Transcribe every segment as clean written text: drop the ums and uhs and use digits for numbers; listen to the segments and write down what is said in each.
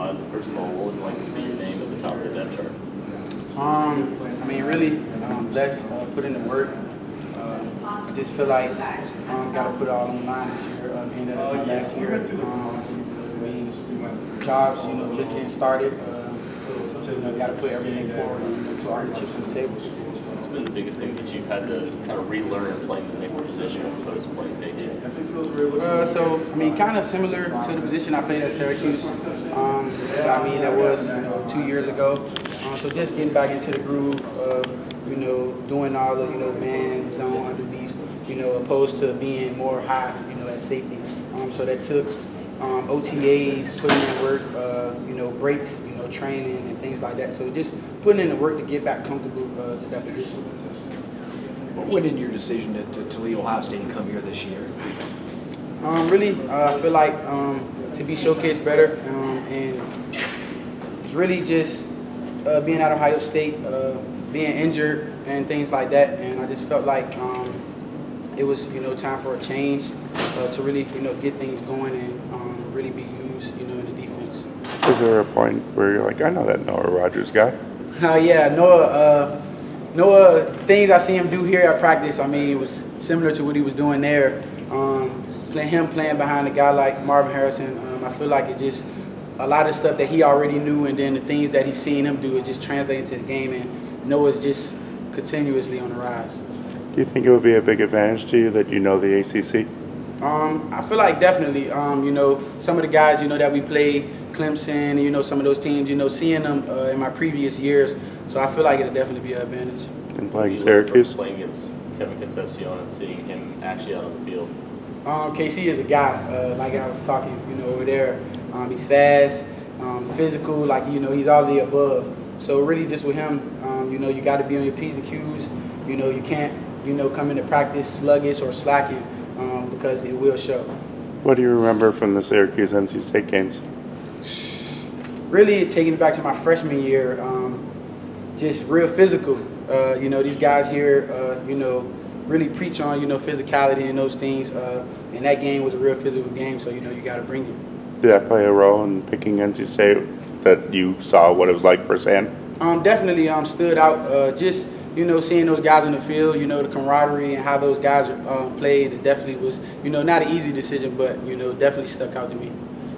highly. First of all, what was it like to see your name at the top of the depth chart? I mean, really, let's put in the work. I just feel like got to put it all on the line this year. Being that it's my last year, I mean, jobs, just getting started. So got to put everything forward to our chips on the table. What's been the biggest thing that you've had to kind of relearn playing the nickel position as opposed to playing safety? So, I mean, kind of similar to the position I played at Syracuse. But I mean, that was 2 years ago. So just getting back into the groove of doing all the man zone underneath, opposed to being more high, at safety. So that took OTAs, putting in work, breaks, training and things like that. So just putting in the work to get back comfortable to that position. What went into your decision to leave Ohio State and come here this year? Really, I feel like to be showcased better, and it's really just being at Ohio State, being injured and things like that, and I just felt like it was time for a change to really get things going and really be used in the defense. Is there a point where you're like, I know that Noah Rogers guy? Yeah, Noah, things I see him do here at practice, I mean, it was similar to what he was doing there. Playing behind a guy like Marvin Harrison, I feel like it just a lot of stuff that he already knew, and then the things that he's seen him do, it just translates into the game, and Noah's just continuously on the rise. Do you think it would be a big advantage to you that you know the ACC? I feel like definitely, some of the guys, that we played, Clemson, some of those teams, seeing them in my previous years. So I feel like it'll definitely be an advantage. And playing Syracuse? Playing against Kevin Concepcion and seeing him actually out on the field. KC is a guy, like I was talking, over there. He's fast, physical, like, he's all the above. So really just with him, you got to be on your P's and Q's. You can't, come into practice sluggish or slacking because it will show. What do you remember from the Syracuse NC State games? Really taking it back to my freshman year, just real physical. These guys here, really preach on, physicality and those things. And that game was a real physical game, so, you got to bring it. Did that play a role in picking NC State, that you saw what it was like firsthand? Definitely stood out. Just, seeing those guys on the field, the camaraderie and how those guys played, and it definitely was, not an easy decision, but, definitely stuck out to me.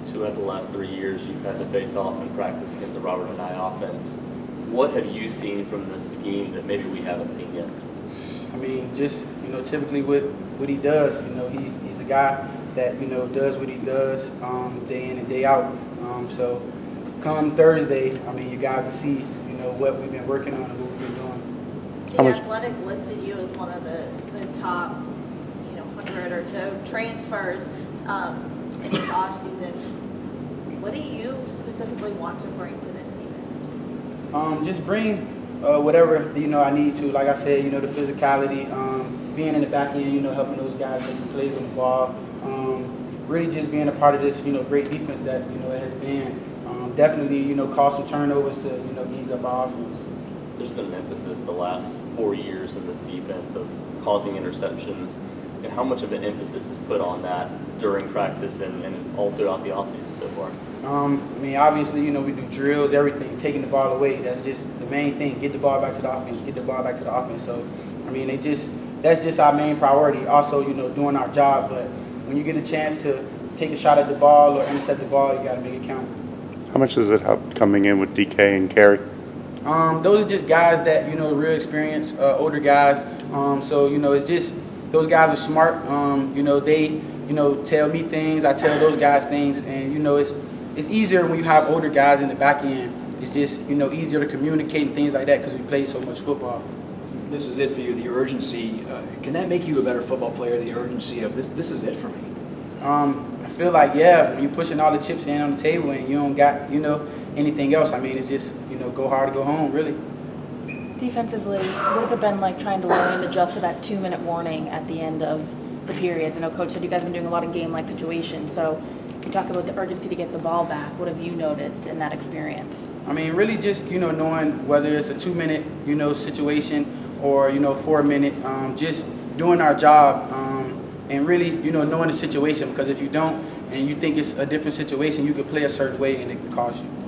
Throughout the last 3 years, you've had to face off and practice against the Robert and I offense. What have you seen from this scheme that maybe we haven't seen yet? I mean, just, typically what he does, he's a guy that, does what he does day in and day out. So come Thursday, I mean, you guys will see, what we've been working on and what we've been doing. The Athletic listed you as one of the top, 100 or so transfers in this offseason. What do you specifically want to bring to this defense this year? Just bring whatever I need to. Like I said, the physicality, being in the back end, helping those guys make some plays on the ball. Really just being a part of this, great defense that it has been. Definitely, cause some turnovers to ease up our offense. There's been an emphasis the last 4 years in this defense of causing interceptions. And how much of an emphasis is put on that during practice and all throughout the offseason so far? I mean, obviously, we do drills, everything, taking the ball away. That's just the main thing. Get the ball back to the offense. Get the ball back to the offense. So, I mean, that's just our main priority. Also, doing our job. But when you get a chance to take a shot at the ball or intercept the ball, you got to make it count. How much does it help coming in with DK and Carey? Those are just guys that, real experience, older guys. So, it's just those guys are smart. They, tell me things. I tell those guys things. And, it's easier when you have older guys in the back end. It's just, easier to communicate and things like that because we play so much football. This is it for you, the urgency. Can that make you a better football player, the urgency of this is it for me? I feel like, when you're pushing all the chips in on the table and you don't got, anything else, I mean, it's just, go hard or go home, really. Defensively, what has it been like trying to learn and adjust to that 2-minute warning at the end of the periods? I know Coach said you guys have been doing a lot of game-like situations, so you talk about the urgency to get the ball back. What have you noticed in that experience? I mean, really just, knowing whether it's a 2-minute, situation or, 4-minute, just doing our job and really, knowing the situation, because if you don't, and you think it's a different situation, you could play a certain way and it can cost you.